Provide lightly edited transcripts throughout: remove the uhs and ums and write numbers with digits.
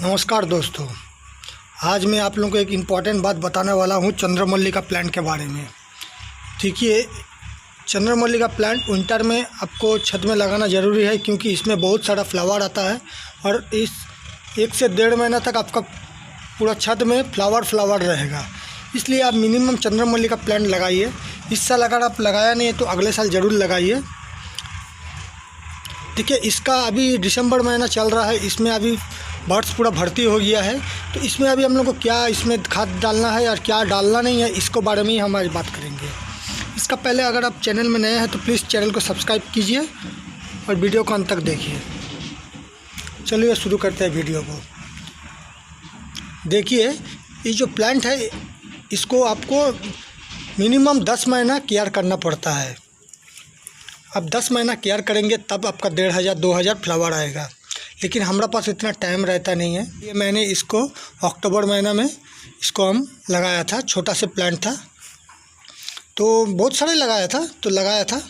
नमस्कार दोस्तों। आज मैं आप लोगों को एक इम्पॉर्टेंट बात बताने वाला हूँ चंद्रमल्लिका प्लांट के बारे में। देखिए, चंद्रमल्लिका प्लांट विंटर में आपको छत में लगाना ज़रूरी है क्योंकि इसमें बहुत सारा फ्लावर आता है और इस 1 से 1.5 महीना तक आपका पूरा छत में फ्लावर रहेगा। इसलिए आप मिनिमम चंद्रमल्लिका प्लांट लगाइए। इस साल अगर आप लगाया नहीं है तो अगले साल ज़रूर लगाइए। देखिए, इसका अभी दिसंबर महीना चल रहा है, इसमें अभी बर्ड्स पूरा भर्ती हो गया है। तो इसमें अभी हम लोग को क्या इसमें खाद डालना है और क्या डालना नहीं है, इसको बारे में ही हम आज बात करेंगे। इसका पहले अगर आप चैनल में नए हैं तो प्लीज़ चैनल को सब्सक्राइब कीजिए और वीडियो को अंत तक देखिए। चलिए शुरू करते हैं वीडियो को। देखिए, ये जो प्लांट है इसको आपको मिनिमम 10 महीना केयर करना पड़ता है। अब 10 महीना केयर करेंगे तब आपका 1500-2000 फ्लावर आएगा, लेकिन हमारे पास इतना टाइम रहता नहीं है। ये मैंने इसको अक्टूबर महीना में इसको हम लगाया था, छोटा से प्लांट था तो बहुत सारे लगाया था।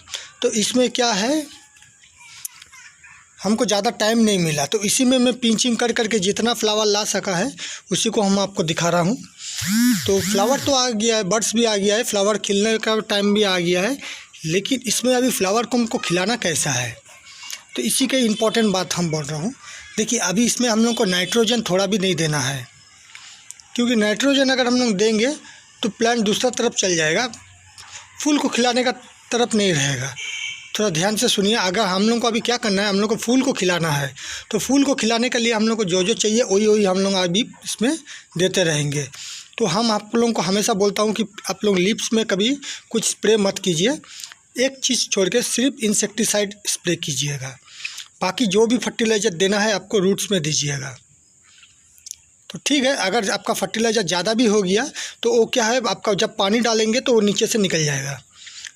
तो इसमें क्या है, हमको ज़्यादा टाइम नहीं मिला तो इसी में मैं पिंचिंग कर करके जितना फ्लावर ला सका है उसी को हम आपको दिखा रहा हूँ। तो फ्लावर तो आ गया है, बर्ड्स भी आ गया है, फ्लावर खिलने का टाइम भी आ गया है, लेकिन इसमें अभी फ्लावर को हमको खिलाना कैसा है, तो इसी के इम्पोर्टेंट बात हम बोल रहा हूँ। देखिए, अभी इसमें हम लोग को नाइट्रोजन थोड़ा भी नहीं देना है, क्योंकि नाइट्रोजन अगर हम लोग देंगे तो प्लांट दूसरा तरफ चल जाएगा, फूल को खिलाने का तरफ नहीं रहेगा। थोड़ा ध्यान से सुनिए। अगर हम लोग को अभी क्या करना है, हम लोग को फूल को खिलाना है, तो फूल को खिलाने के लिए हम लोग को जो जो चाहिए वही हम लोग अभी इसमें देते रहेंगे। तो हम आप लोगों को हमेशा बोलता हूँ कि आप लोग लीव्स में कभी कुछ स्प्रे मत कीजिए, एक चीज़ छोड़ के सिर्फ इंसेक्टिसाइड स्प्रे कीजिएगा। बाकी जो भी फर्टिलाइज़र देना है आपको रूट्स में दीजिएगा। तो ठीक है, अगर आपका फर्टिलाइज़र ज़्यादा भी हो गया तो वो क्या है, आपका जब पानी डालेंगे तो वो नीचे से निकल जाएगा,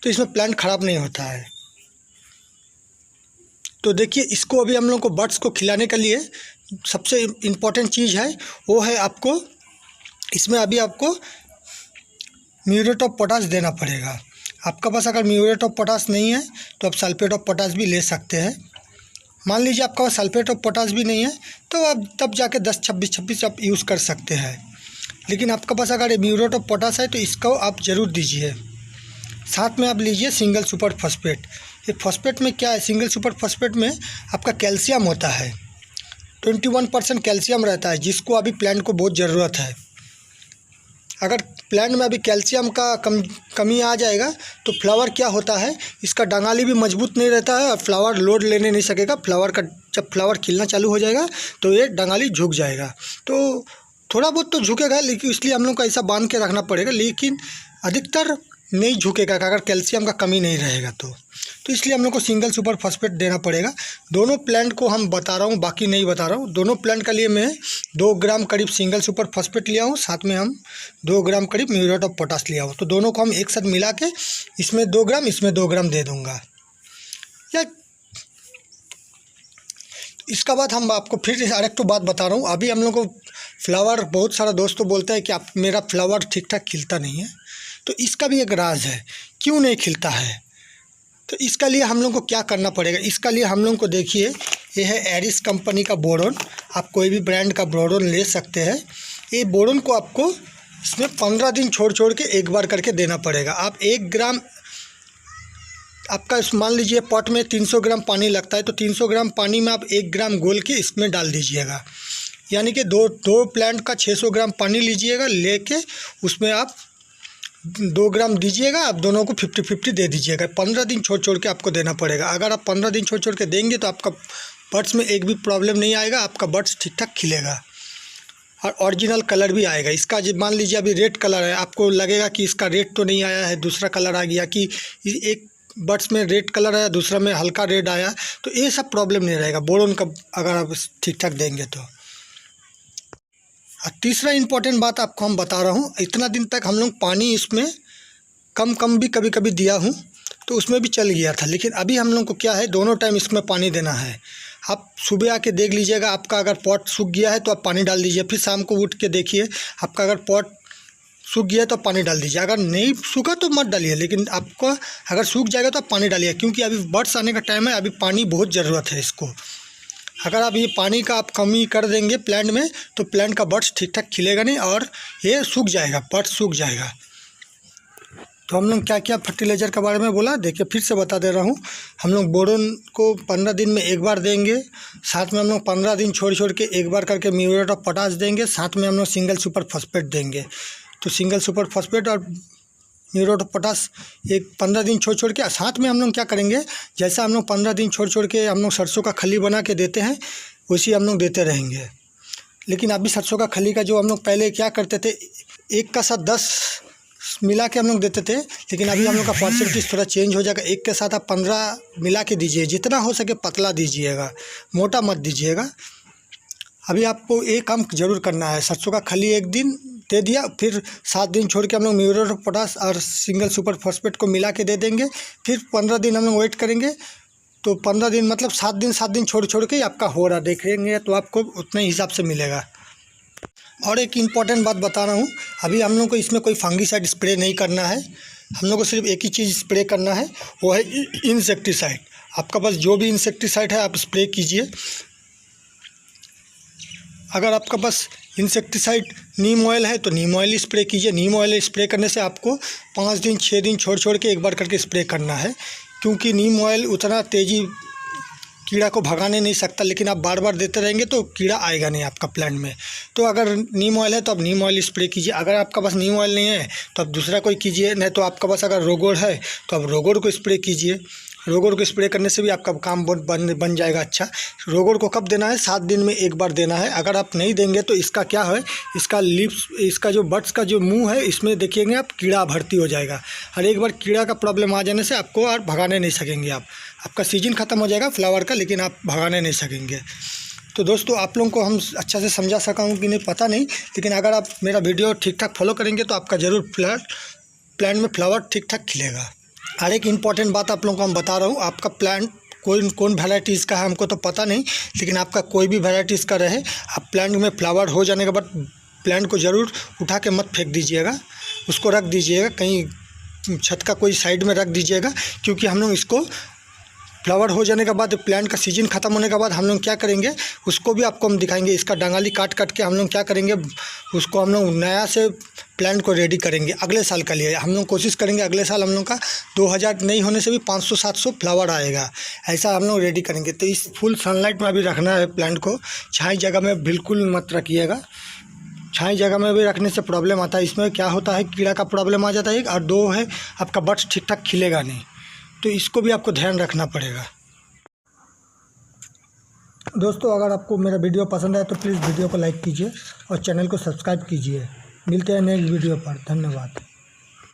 तो इसमें प्लांट ख़राब नहीं होता है। तो देखिए, इसको अभी हम लोग को बर्ड्स को खिलाने के लिए सबसे इम्पोर्टेंट चीज़ है वो है आपको इसमें अभी आपको म्यूरेट ऑफ पोटाश देना पड़ेगा। आपका पास अगर म्यूरेट ऑफ पोटाश नहीं है तो आप सल्फेट ऑफ पोटाश भी ले सकते हैं। मान लीजिए आपका पास सल्फेट ऑफ पोटाश भी नहीं है तो आप तब जाके 10-26 आप यूज़ कर सकते हैं। लेकिन आपका पास अगर म्यूरेट ऑफ पोटाश है तो इसको आप ज़रूर दीजिए। साथ में आप लीजिए सिंगल सुपर फॉस्फेट। ये फॉस्फेट में क्या है, सिंगल सुपर फॉस्फेट में आपका कैल्शियम होता है, 21% कैल्शियम रहता है, जिसको अभी प्लांट को बहुत ज़रूरत है। अगर प्लांट में अभी कैल्शियम का कमी आ जाएगा तो फ्लावर क्या होता है, इसका डंगाली भी मजबूत नहीं रहता है और फ्लावर लोड लेने नहीं सकेगा। जब फ्लावर खिलना चालू हो जाएगा तो ये डंगाली झुक जाएगा। तो थोड़ा बहुत तो झुकेगा, लेकिन इसलिए हम लोग को ऐसा बांध के रखना पड़ेगा, लेकिन अधिकतर नहीं झुकेगा अगर कैल्शियम का कमी नहीं रहेगा तो इसलिए हम लोग को सिंगल सुपर फॉस्फेट देना पड़ेगा। दोनों प्लांट को हम बता रहा हूँ, बाकी नहीं बता रहा हूँ। दोनों प्लांट के लिए मैं 2 ग्राम करीब सिंगल सुपर फॉस्फेट लिया हूँ, साथ में हम 2 ग्राम करीब म्यूरेट ऑफ पोटाश लिया हूँ। तो दोनों को हम एक साथ मिला के इसमें 2 ग्राम इसमें 2 ग्राम दे दूँगा। या इसका बाद हम आपको फिर अरेक्ट बात बता रहा हूँ। अभी हम लोग को फ्लावर, बहुत सारा दोस्तों बोलते हैं कि आप मेरा फ्लावर ठीक ठाक खिलता नहीं है, तो इसका भी एक राज है क्यों नहीं खिलता है। तो इसका लिए हम लोग को क्या करना पड़ेगा, इसका लिए हम लोग को देखिए, ये है एरिस कंपनी का बोरोन। आप कोई भी ब्रांड का बोरोन ले सकते हैं। ये बोरोन को आपको इसमें 15 दिन छोड़ के एक बार करके देना पड़ेगा। आप 1 ग्राम, आपका मान लीजिए पॉट में 300 ग्राम पानी लगता है, तो 300 ग्राम पानी में आप 1 ग्राम घोल के इसमें डाल दीजिएगा। यानी कि दो प्लांट का 600 ग्राम पानी लीजिएगा, लेके उसमें आप 2 ग्राम दीजिएगा। आप दोनों को 50-50 दे दीजिएगा। 15 दिन छोड़ के आपको देना पड़ेगा। अगर आप 15 दिन छोड़ के देंगे तो आपका बर्ड्स में एक भी प्रॉब्लम नहीं आएगा, आपका बर्ड्स ठीक ठाक खिलेगा और ओरिजिनल कलर भी आएगा। इसका मान लीजिए अभी रेड कलर है, आपको लगेगा कि इसका रेड तो नहीं आया है, दूसरा कलर आ गया, कि एक बर्ड्स में रेड कलर आया, दूसरा में हल्का रेड आया, तो ये सब प्रॉब्लम नहीं रहेगा बोरोन का अगर आप ठीक ठाक देंगे तो। और तीसरा इम्पोर्टेंट बात आपको हम बता रहा हूँ, इतना दिन तक हम लोग पानी इसमें कम भी कभी दिया हूँ तो उसमें भी चल गया था, लेकिन अभी हम लोग को क्या है, दोनों टाइम इसमें पानी देना है। आप सुबह आके देख लीजिएगा, आपका अगर पॉट सूख गया है तो आप पानी डाल दीजिए, फिर शाम को उठ के देखिए आपका अगर पॉट सूख गया तो पानी डाल दीजिए। अगर नहीं सूखा तो मत डालिए, लेकिन आपको अगर सूख जाएगा तो आप पानी डालिए, क्योंकि अभी बर्ड्स आने का टाइम है, अभी पानी बहुत ज़रूरत है इसको। अगर आप ये पानी का आप कमी कर देंगे प्लांट में तो प्लांट का बड्स ठीक ठाक खिलेगा नहीं और ये सूख जाएगा, बड्स सूख जाएगा। तो हम लोग क्या क्या फर्टिलाइज़र के बारे में बोला, देखिए फिर से बता दे रहा हूँ। हम लोग बोरोन को 15 दिन में एक बार देंगे, साथ में हम लोग 15 दिन छोड़ के एक बार करके म्यूरेट ऑफ पोटाश देंगे, साथ में हम लोग सिंगल सुपर फॉस्फेट देंगे। तो सिंगल सुपर फॉस्फेट और म्यूरेट ऑफ पोटाश एक 15 दिन छोड़ के, साथ में हम लोग क्या करेंगे, जैसा हम लोग 15 दिन छोड़ के हम लोग सरसों का खली बना के देते हैं वैसे हम लोग देते रहेंगे। लेकिन अभी सरसों का खली का जो हम लोग पहले क्या करते थे, 1 का साथ 10 मिला के हम लोग देते थे, लेकिन अभी हम लोग का परसेंटेज थोड़ा चेंज हो जाएगा। 1 के साथ आप 15 मिला के दीजिए, जितना हो सके पतला दीजिएगा, मोटा मत दीजिएगा। अभी आपको एक काम ज़रूर करना है, सरसों का खली 1 दिन दे दिया, फिर 7 दिन छोड़ के हम लोग म्यूरेट ऑफ पोटाश और सिंगल सुपर फॉस्फेट को मिला के दे देंगे। फिर 15 दिन हम लोग वेट करेंगे, तो 15 दिन मतलब 7 दिन छोड़ के आपका हो रहा देखेंगे तो आपको उतने हिसाब से मिलेगा। और एक इम्पॉर्टेंट बात बता रहा हूँ, अभी हम लोग को इसमें कोई फंगीसाइड स्प्रे नहीं करना है, हम लोग को सिर्फ एक ही चीज़ स्प्रे करना है, वो है इंसेक्टिसाइड। आपका पास जो भी इंसेक्टिसाइड है आप स्प्रे कीजिए। अगर आपका पास इंसेक्टिसाइड नीम ऑयल है तो नीम ऑयल स्प्रे कीजिए। नीम ऑयल स्प्रे करने से आपको 5 दिन 6 दिन छोड़ के एक बार करके स्प्रे करना है, क्योंकि नीम ऑयल उतना तेज़ी कीड़ा को भगाने नहीं सकता, लेकिन आप बार बार देते रहेंगे तो कीड़ा आएगा नहीं आपका प्लांट में। तो अगर नीम ऑयल है तो आप नीम ऑयल स्प्रे कीजिए। अगर आपका पास नीम ऑयल नहीं है तो आप दूसरा कोई कीजिए, नहीं तो आपका पास अगर रोगोर है तो आप रोगोर को स्प्रे कीजिए। रोगोर को स्प्रे करने से भी आपका काम बन जाएगा अच्छा। रोगोर को कब देना है, 7 दिन में एक बार देना है। अगर आप नहीं देंगे तो इसका क्या है, इसका लिप्स, इसका जो बड्स का जो मुंह है इसमें देखिएंगे आप कीड़ा भर्ती हो जाएगा, और एक बार कीड़ा का प्रॉब्लम आ जाने से आपको और भगाने नहीं सकेंगे। आपका सीजन ख़त्म हो जाएगा फ्लावर का, लेकिन आप भगाने नहीं सकेंगे। तो दोस्तों आप लोगों को हम अच्छा से समझा सका हूँ कि नहीं पता नहीं, लेकिन अगर आप मेरा वीडियो ठीक ठाक फॉलो करेंगे तो आपका ज़रूर प्लांट में फ्लावर ठीक ठाक खिलेगा। और एक इम्पॉर्टेंट बात आप लोगों को हम बता रहा हूँ, आपका प्लांट कौन वैराइटीज़ का है हमको तो पता नहीं, लेकिन आपका कोई भी वैराइटीज़ का रहे, आप प्लांट में फ्लावर हो जाने के बाद प्लांट को ज़रूर उठा के मत फेंक दीजिएगा, उसको रख दीजिएगा कहीं छत का कोई साइड में रख दीजिएगा। क्योंकि हम लोग इसको फ्लावर हो जाने के बाद, प्लांट का सीजन ख़त्म होने के बाद हम लोग क्या करेंगे, उसको भी आपको हम दिखाएंगे। इसका डंगाली काट के हम लोग क्या करेंगे, उसको हम लोग नया से प्लांट को रेडी करेंगे अगले साल के लिए। हम लोग कोशिश करेंगे अगले साल हम लोग का 2000 नहीं होने से भी 500-700 फ्लावर आएगा, ऐसा हम लोग रेडी करेंगे। तो इस फुल सनलाइट में अभी रखना है प्लांट को, छाई जगह में बिल्कुल मत रखिएगा। छाई जगह में भी रखने से प्रॉब्लम आता है, इसमें क्या होता है कीड़ा का प्रॉब्लम आ जाता है, और 2 है आपका बड्स ठीक ठाक खिलेगा नहीं, तो इसको भी आपको ध्यान रखना पड़ेगा। दोस्तों अगर आपको मेरा वीडियो पसंद आए तो प्लीज़ वीडियो को लाइक कीजिए और चैनल को सब्सक्राइब कीजिए। मिलते हैं नेक्स्ट वीडियो पर, धन्यवाद।